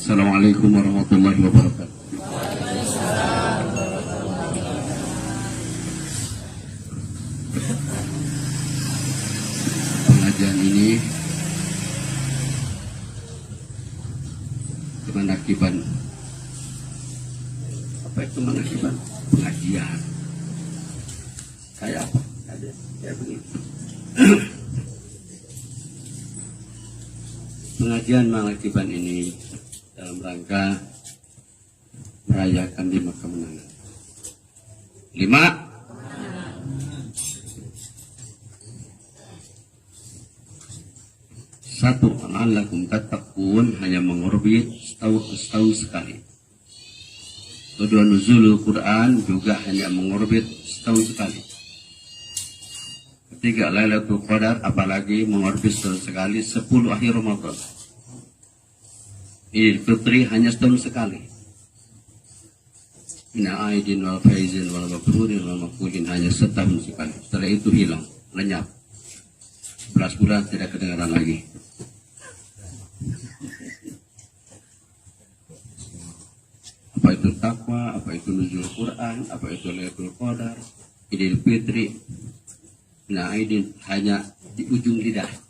Assalamualaikum warahmatullahi wabarakatuh. Pengajian ini kemenakiban. Apa itu kemenakiban? Pengajian. Kayak apa? Kayak begini. Pengajian mengakibat ini dalam rangka merayakan 5 kemenangan. 5. Satu, la'allakum tattaqun, hanya mengorbit setahun sekali. Kedua, nuzulul Quran juga hanya mengorbit setahun sekali. Ketiga, Lailatul Qadar, apalagi mengorbit setahun sekali, 10 akhir Ramadan. Idul Fitri hanya setahun sekali. Ina aidin wal faizin wal mabrurin wal maqbulin hanya setahun sekali. Setelah itu hilang, lenyap. 11 bulan tidak kedengaran lagi. Apa itu takwa, apa itu nuzul Quran, apa itu Lailatul Qadar, Idul Fitri. Nah, ini hanya di ujung lidah.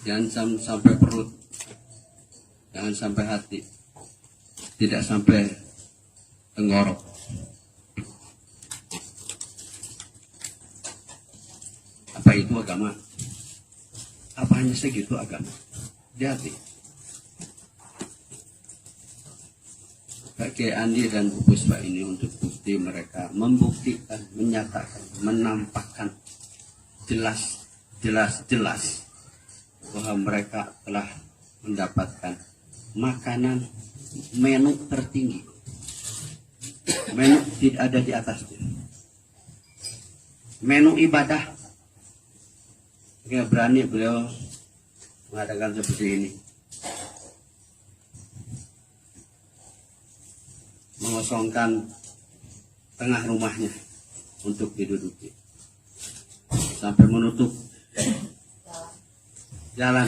Jangan sampai perut, jangan sampai hati, tidak sampai tenggorok. Apa itu agama? Apa hanya segitu agama? Hati. Pak Kiai Andi dan Bu Puspa ini untuk bukti mereka membuktikan, menyatakan, menampakkan jelas bahwa mereka telah mendapatkan makanan menu tertinggi. Menu tidak ada di atasnya. Menu ibadah. Dia berani beliau mengadakan seperti ini. Mengosongkan tengah rumahnya untuk diduduki sampai menutup jalan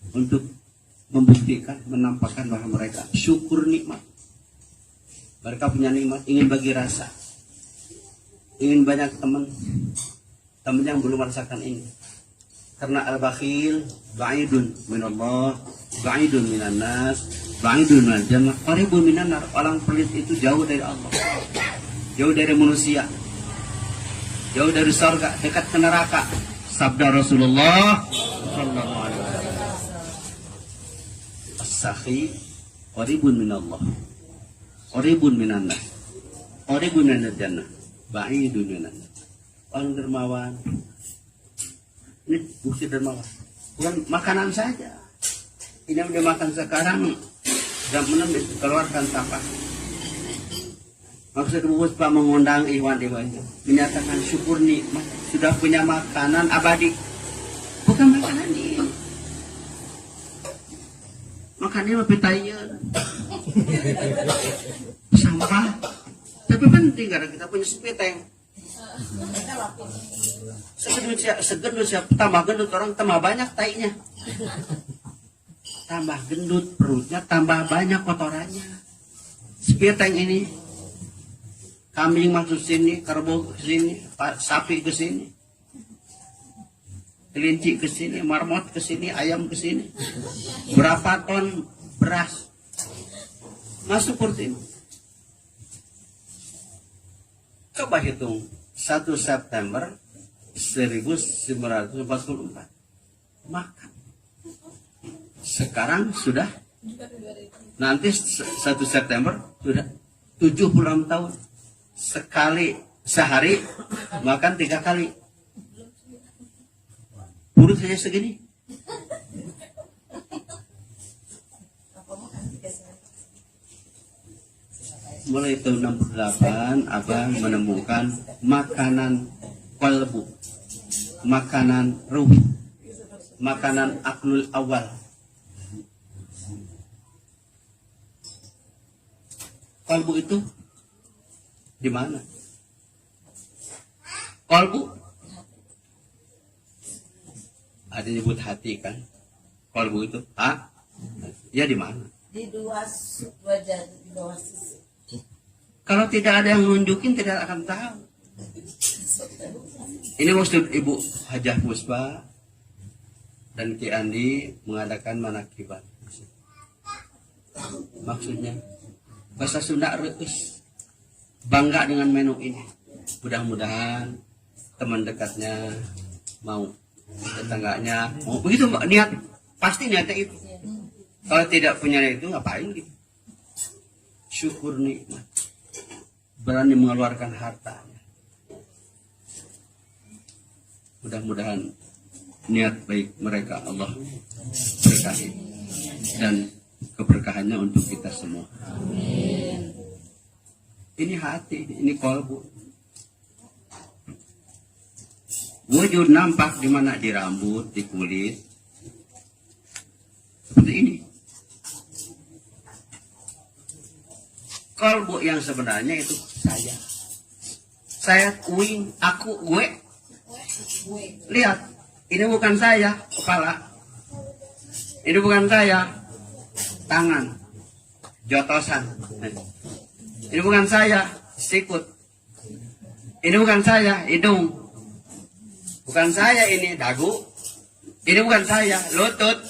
untuk membuktikan, menampakkan bahwa mereka syukur nikmat. Mereka punya nikmat, ingin bagi rasa, ingin banyak teman yang belum merasakan ini. Karena al-bakhil ba'idun minallah, ba'idun minan nas, ba'idun minal jannah, qaribun minan nar. Orang pelit itu jauh dari Allah, jauh dari manusia, jauh dari surga, dekat ke neraka. Sabda Rasulullah sallallahu alaihi wasallam, as-sakhi qaribun minallah, qaribun minan nas, qaribun minal jannah, ba'idun minan nar. Orang dermawan ini bukti dermawan, bukan makanan saja. Ini yang dia makan sekarang, jam 6 dikeluarkan sampah. Maksud Bu Puspa mengundang Iwan itu menyatakan syukur nikmat, sudah punya makanan abadi. Bukan makanan ini, makannya lebih tayar sampah, tapi penting karena kita punya sepeteng. Segendut siap tambah gendut, orang tambah banyak tainya, tambah gendut perutnya, tambah banyak kotorannya. Sepeteng ini, kambing masuk sini, kerbau ke sini, sapi ke sini, kelinci ke sini, marmot ke sini, ayam ke sini. Berapa ton beras masuk perut ini? Coba hitung 1 September 1944 makan. Sekarang sudah, nanti 1 September sudah 76 tahun. Sehari makan 3 kali. Perut saja segini. Mulai tahun 68 Abang menemukan makanan qalbu, makanan ruh, makanan aklul awal. Qalbu itu di mana? Qalbu ada nyebut hati kan? Kolbu itu? Hah? Ya di mana? Di dua wajah, di bawah sisi. Kalau tidak ada yang nunjukin tidak akan tahu. Ini maksud Ibu Hajah Puspa dan Ki Andi mengadakan manakibat. Maksudnya bahasa Sunda reus, bangga dengan menu ini. Mudah-mudahan teman dekatnya mau, tetangganya mau, begitu Mbak, niat pasti niatnya itu. Kalau tidak punya itu ngapain gitu? Syukur nikmat, berani mengeluarkan hartanya. Mudah-mudahan niat baik mereka Allah berkahi dan keberkahannya untuk kita semua. Amin. Ini hati, ini kolbu. Wujud nampak di mana? Di rambut, di kulit. Seperti ini. Kolbu yang sebenarnya itu saya. Saya kuing, aku, gue. Lihat, ini bukan saya, kepala. Ini bukan saya, tangan, jotosan. Ini bukan saya, sikut. Ini bukan saya, hidung. Bukan saya ini, dagu. Ini bukan saya, lutut.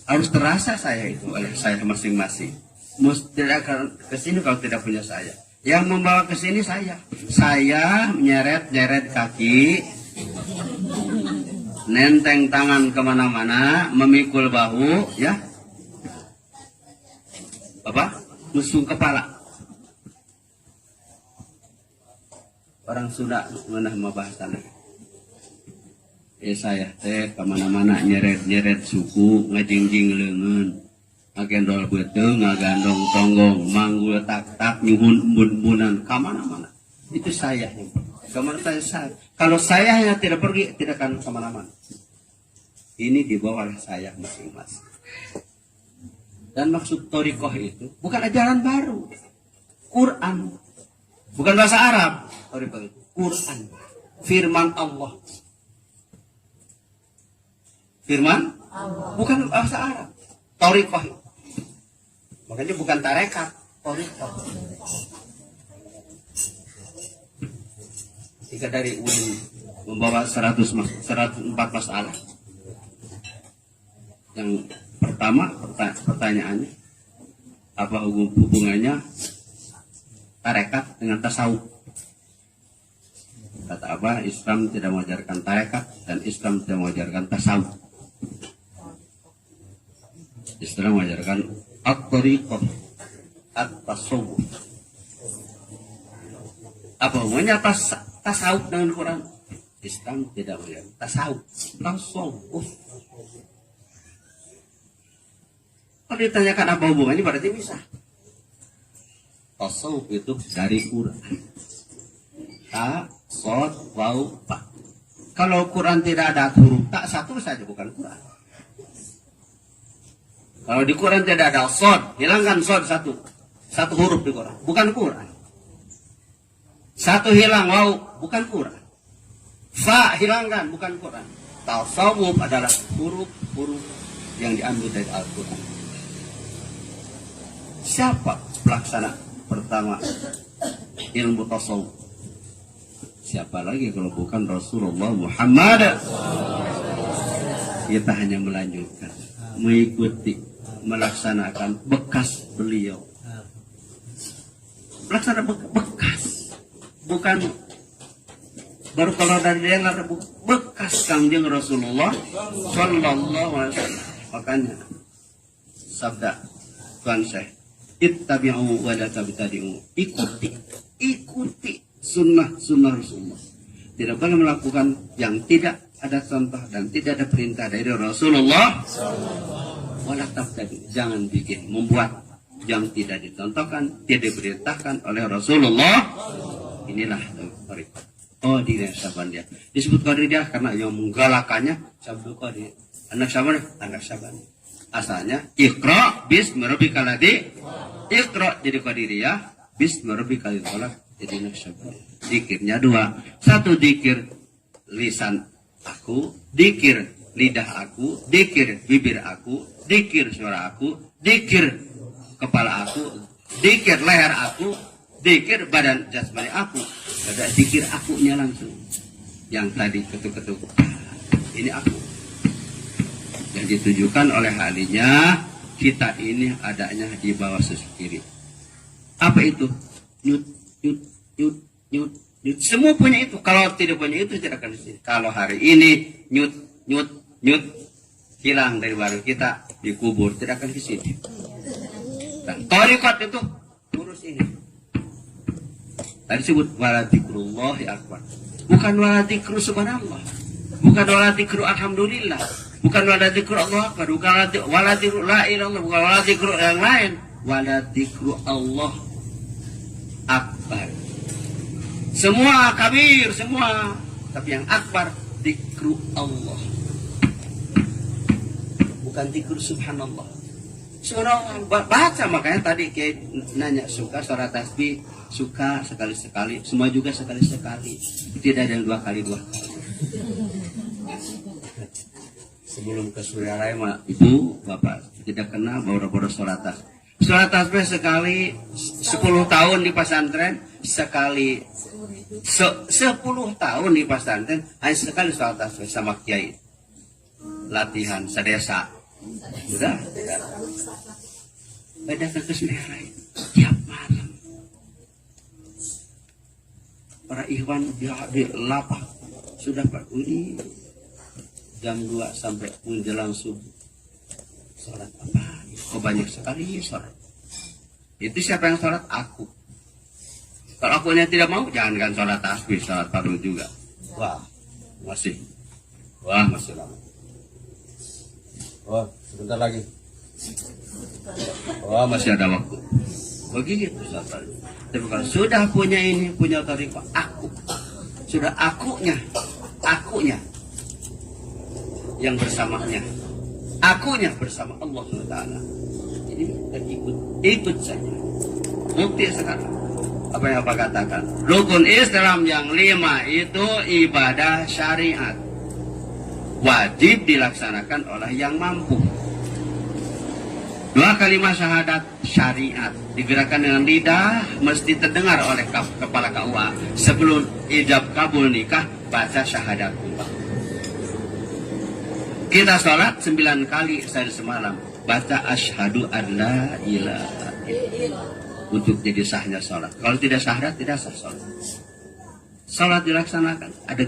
Harus terasa saya itu oleh saya masing-masing. Tidak akan kesini kalau tidak punya saya. Yang membawa kesini saya. Saya menyeret-nyeret kaki, nenteng tangan kemana-mana, memikul bahu, ya. Apa? Musung kepala. Orang Sunda menah bahasana. Saya teh kemana-mana nyeret-nyeret suku, ngajingjing leungeun, ngagendol beuteuh, ngagandong tonggong, manggul tak-tak, nyuhun embun-embunan, kemana-mana. Itu saya. Kemana saya? Kalau saya hanya tidak pergi, tidak akan kemana-mana. Ini dibawa oleh saya masing-masing. Dan maksud Thariqah itu bukan ajaran baru. Quran. Bukan bahasa Arab. Thariqah itu Quran. Firman Allah. Firman Allah. Bukan bahasa Arab. Thariqah. Makanya bukan tarekat. Thariqah. Jika dari UIN membawa 104 masalah. Yang pertama pertanyaannya, apa hubungannya tarekat dengan tasawuf? Kata apa? Islam tidak mengajarkan tarekat dan Islam tidak mengajarkan tasawuf. Islam mengajarkan at-thariqah, at-tasawuf. Apa hubungannya tasawuf dengan Quran? Islam tidak mengajarkan tasawuf. Tasawuf. Kalau ditanyakan apa hubungannya berarti bisa. Tasawuf itu dari Quran. Ta, sod, waw, pa. Kalau Quran tidak ada huruf tak, satu saja bukan Quran. Kalau di Quran tidak ada sod, hilangkan sod satu huruf di Quran, bukan Quran. Satu hilang waw, bukan Quran. Fa hilangkan, bukan Quran. Tasawuf adalah huruf-huruf yang diambil dari Al-Quran. Siapa pelaksana pertama ilmu tasawuf? Siapa lagi kalau bukan Rasulullah Muhammad? Kita hanya melanjutkan, mengikuti, melaksanakan bekas beliau. Melaksanakan bekas, bukan baru kalau dari dengar bekas Kangjeng Rasulullah Sallallahu Alaihi Wasallam. Makanya sabda Tuhan Syekh, ittabi'u wa la tabtadi'u. Ikuti sunnah Rasulullah. Tidak boleh melakukan yang tidak ada contoh dan tidak ada perintah dari Rasulullah. Wala tabtadi'u. Jangan bikin, membuat yang tidak dicontohkan, tidak diperintahkan oleh Rasulullah. Inilah Thariqah. Qadiriyah Syabandiyah. Disebut Qadiriyah karena yang menggalakannya Syabdul Qadir. Anak Syabandiyah, anak Syabandiyah. Asalnya Iqra bismi rabbikal ladzi. Iqra jadi Qadiriyah bismi rabbikal ladzi. Jadi dikirnya dua. Satu dikir lisan aku, dikir lidah aku, dikir bibir aku, dikir suara aku, dikir kepala aku, dikir leher aku, dikir badan jasmani aku. Ada dikir akunya langsung. Yang tadi ketuk-ketuk. Ini aku. Yang ditujukan oleh halinya, kita ini adanya di bawah sisi kiri. Apa itu? Nyut, nyut, nyut, nyut, nyut. Semua punya itu. Kalau tidak punya itu tidak akan di sini. Kalau hari ini nyut, nyut, nyut hilang dari baru kita dikubur, tidak akan ke sini. Dan thariqat itu urus ini. Tadi sebut waladikrullahi akbar. Bukan waladikru subhanallah. Bukan waladikru alhamdulillah. Bukan waladikru Allah akbar. Bukan waladikru la ilallah. Bukan waladikru yang lain. Waladikru Allah akbar. Semua kabir, semua. Tapi yang akbar dikru Allah. Bukan dikru subhanallah. Subhanallah baca, makanya tadi kayak nanya suka suara tasbih, suka sekali-sekali, semua juga sekali-sekali. Tidak ada yang dua kali. Sebelum ke Surya Raya, Ibu, Bapak tidak kenal baru sholat tasbih. Sholat tasbih sekali 10 tahun di pesantren, sekali 10 tahun di pesantren, hanya sekali sholat tasbih sama kiai. Latihan sedesa. Sudah. Beda ke Surya Raya tiap malam. Para ikhwan di lapak sudah Pak ini jam 2 sampai menjelang subuh. Sholat apa? Kok banyak sekali sholat. Itu siapa yang sholat? Aku. Kalau akunya tidak mau, jangankan sholat tasbih, sholat fardu juga. Wah, masih lama. Oh, sebentar lagi. Oh, masih ada waktu. Begitu sholat. Tapi kalau sudah punya ini, punya thariqah, aku. Sudah akunya yang bersamanya. Akunya bersama Allah SWT. Ini ikut saja. Bukti sekarang. Apa yang Bapak katakan? Rukun Islam yang 5 itu ibadah syariat. Wajib dilaksanakan oleh yang mampu. 2 kalimat syahadat syariat digerakkan dengan lidah, mesti terdengar oleh kepala KUA. Sebelum ijab kabul nikah, baca syahadat. Kita sholat 9 kali sehari semalam, baca asyhadu an la ilaha illallah untuk jadi sahnya sholat. Kalau tidak syahadat, tidak sah sholat. Sholat dilaksanakan, ada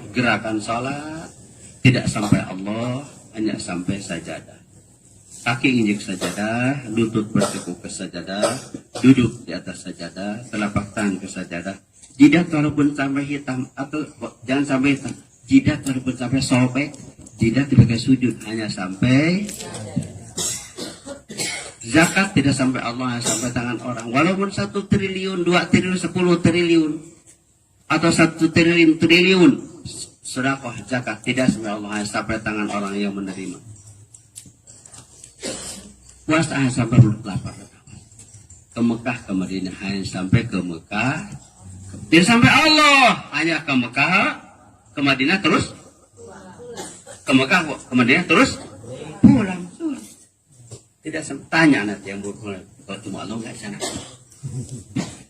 gerakan sholat, tidak sampai Allah, hanya sampai sajadah. Kaki injek sajadah, lutut bertekuk ke sajadah, duduk di atas sajadah, telapak tangan ke sajadah. Jidat walaupun sampai hitam, atau jangan sampai hitam, jidat walaupun sampai sobek, jidat dipakai sujud, hanya sampai zakat tidak sampai Allah, hanya sampai tangan orang. Walaupun 1 triliun, 2 triliun, 10 triliun, atau 1 triliun, sedekah zakat tidak sampai Allah, hanya sampai tangan orang yang menerima. Puasa hanya sampai lapar. Ke Mekah, ke Madinah, hanya sampai ke Mekah. Tidak sampai Allah, hanya ke Mekah, ke Madinah, terus ke Mekah, ke Madinah, terus pulang. Tidak sampai. Tanya nanti yang berpulang, kalau ketemu Allah nggak di sana.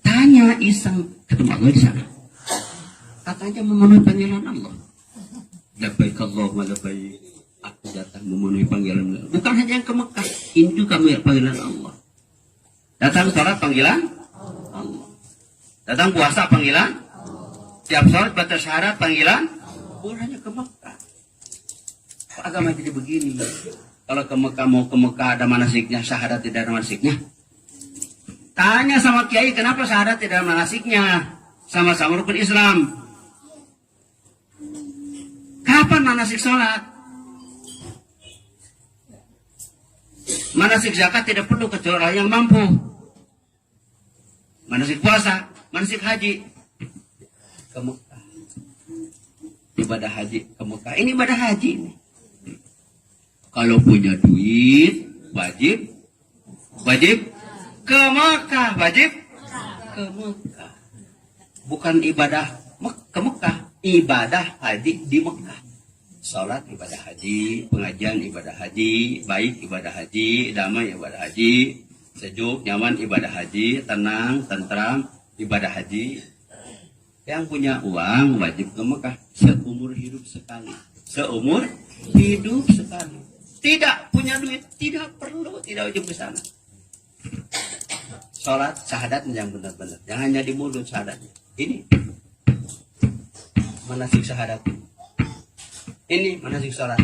Tanya iseng, ketemu Allah di sana. Katanya memenuhi panggilan Allah. Labbaik Allahumma labbaik. Aku datang memenuhi panggilan Allah. Bukan hanya yang ke Mekah, ini juga panggilan Allah. Datang sholat panggilan Allah. Datang puasa panggilan. Tiap sholat baca syahadat panggilan. Bukan hanya ke Mekah. Kok agama jadi begini? Kalau ke Mekah, mau ke Mekah ada manasiknya, syahadat tidak ada manasiknya. Tanya sama kiai, kenapa syahadat tidak ada manasiknya? Sama-sama rukun Islam. Kapan manasik sholat? Manasik zakat tidak perlu kecuali orang yang mampu. Manasik puasa, manasik haji ke Mekah. Ibadah haji ke Mekah. Ini ibadah haji ini. Kalau punya duit, wajib ke Mekah, wajib ke Mekah. bukan ibadah ke Mekah, ibadah haji di Mekah. Salat ibadah haji, pengajian ibadah haji, baik ibadah haji, damai ibadah haji, sejuk, nyaman ibadah haji, tenang, tentram ibadah haji. Yang punya uang wajib ke Mekah seumur hidup sekali. Seumur hidup sekali. Tidak punya duit, tidak perlu, tidak wajib ke sana. Sholat syahadat yang benar-benar, jangan hanya di mulut syahadatnya. Ini manasik syahadat. Ini manasik sholat.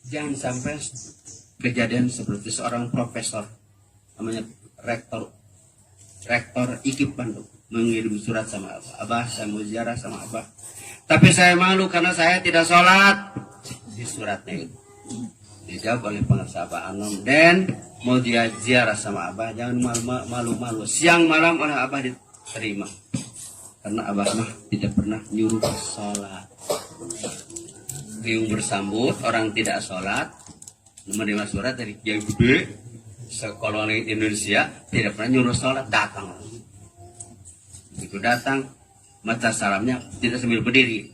Jangan sampai kejadian seperti seorang profesor namanya rektor IKIP Bandung mengirim surat sama Abah. Abah, saya mau ziarah sama Abah, tapi saya malu karena saya tidak sholat. Di suratnya itu dijawab oleh pengarsa Abah Anom, dan mau dia ziarah sama Abah jangan malu-malu, siang malam oleh Abah diterima karena Abah mah tidak pernah nyuruh sholat. Riung bersambut orang tidak sholat, menerima surat dari Kiai Gede sekolah Indonesia, tidak pernah nyuruh sholat, datang. Itu datang, mata salamnya tidak sambil berdiri,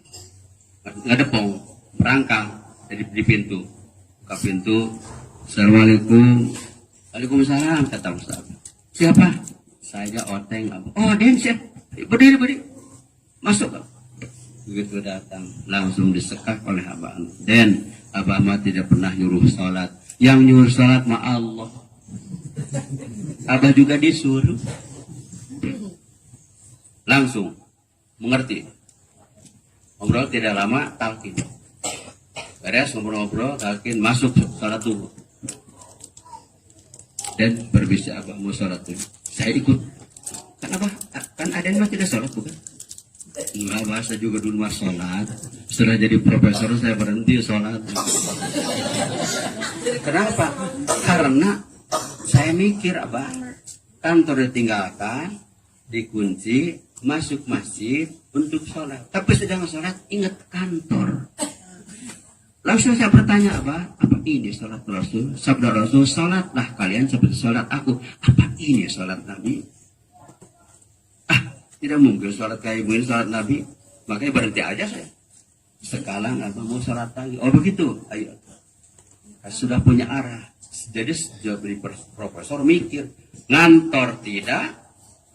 ngedepong, merangkang di pintu. Ke pintu, Assalamualaikum. Waalaikumsalam, kata Ustaz. Siapa? Saya Oteng. Oh, Den, siap. Berdiri. Masuk. Begitu datang, langsung disekak oleh Abah. Den, Abah mah tidak pernah nyuruh sholat. Yang nyuruh sholat mah Allah. Abah juga disuruh. Langsung mengerti. Ngobrol tidak lama, talqin. Beres ngobrol-ngobrol, talqin, masuk sholat tubuh. Dan berbisik Abah mau sholat tubuh. Saya ikut. Kan Abah, kan Aden mah tidak sholat bukan? Enggak, bahasa juga dulu mah sholat. Setelah jadi profesor saya berhenti sholat. Kenapa? Karena saya mikir Abah, kantor ditinggalkan, dikunci, masuk masjid untuk sholat. Tapi sedang sholat ingat kantor. Langsung saya bertanya Abah, apa ini sholat Rasul? Sabda Rasul, sholatlah kalian seperti sholat aku. Apa ini sholat Nabi? Tidak mungkin sholat kayak begini, sholat Nabi. Makanya berhenti aja saya. Sekarang Abah mau sholat lagi. Oh begitu, ayo. Sudah punya arah. Jadi jadi profesor mikir, ngantor tidak,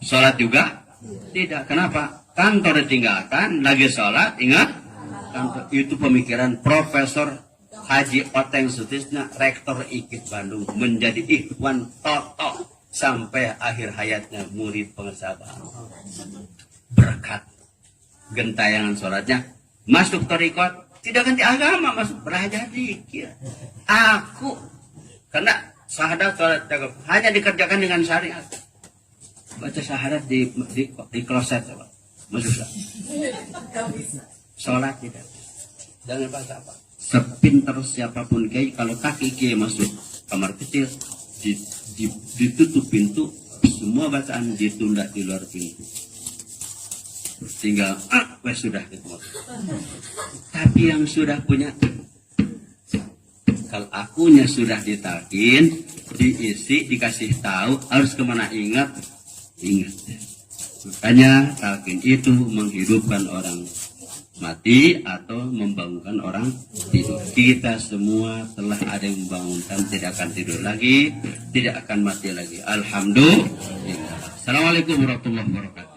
sholat juga tidak. Kenapa? Kantor ditinggalkan, lagi sholat, ingat? Kantor. Itu pemikiran Profesor Haji Oteng Sutisna, Rektor IKIP Bandung, menjadi ikhwan toto sampai akhir hayatnya, murid pengarsa Abah. Berkat gentayangan sholatnya, masuk thariqat, tidak ganti agama, masuk belajar dikir. Aku karena syahadat sholat hanya dikerjakan dengan syariat. Baca syahadat di kloset, masuk sholat tidak. Jangan baca apa. Sepintar siapapun kiai, kalau kaki kiai masuk kamar kecil, ditutup pintu, semua bacaan ditunda di luar pintu. Tinggal sudah gitu. Tapi yang sudah punya, kalau akunya sudah ditalkin, diisi, dikasih tahu harus kemana, ingat. Makanya talkin itu menghidupkan orang mati atau membangunkan orang tidur. Kita semua telah ada yang membangunkan, tidak akan tidur lagi, tidak akan mati lagi. Alhamdulillah. Assalamualaikum warahmatullahi wabarakatuh.